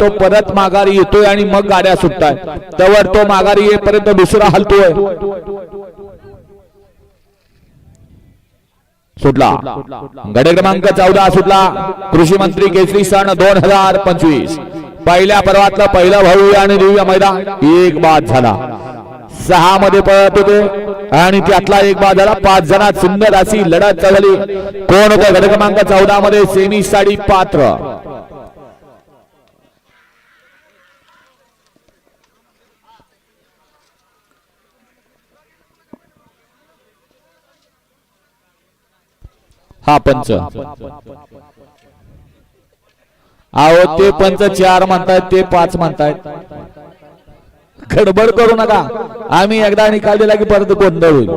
तो परत माघारी येतोय आणि मग गाड्या सुटताय त्यावर तो माघारी येईपर्यंत दुसरा हलतोय सुटला गड क्रमांक 14 सुटला कृषी मंत्री केसरी सन 2025 पहिल्या पर्वातला पहिला भव्य आणि दिव्य मैदान एक बाद झाला 6 मध्ये पळत होते आणि त्यातला एक बाद झाला 5 जणात सुंदर अशी लढत झाली कोण होतं गड क्रमांक 14 मध्ये सेमी साठी पात्र हा पंच आहो ते पंच 4 म्हणतायत ते 5 म्हणतायत गडबड करू नका आम्ही एकदा निकाल दिला की परत गोंधळ होईल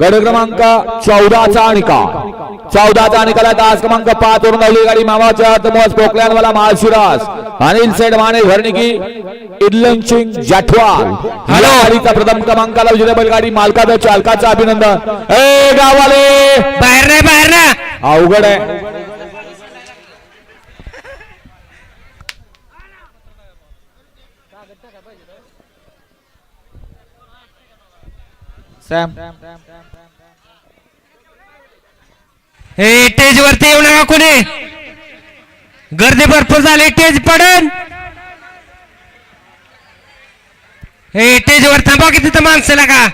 गड क्रमांक 14 चा निकालात आज क्रमांक 5 वरून आली गाडी मामाच्या तमोस पोकल्यानवाला माळशिरास अनिल सेठ माने घरनिकी इडलंचिंग जाठवाल हॅलो गाडीचा प्रथम क्रमांकाला विजेता बैलगाडी मालकाचं चालकाचं अभिनंदन ए गावाले बाहेर ना अवघड आहे सॅम हे टेज वरती येऊ नका कोणी गर्दी भरपूर झाली टेज पडन हे टेज वर थांबा की तिथं माणसाला का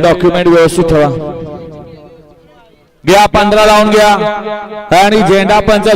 डॉक्युमेंट व्यवस्थित ठेवा घ्या 15 लावून घ्या आणि झेंडा पंच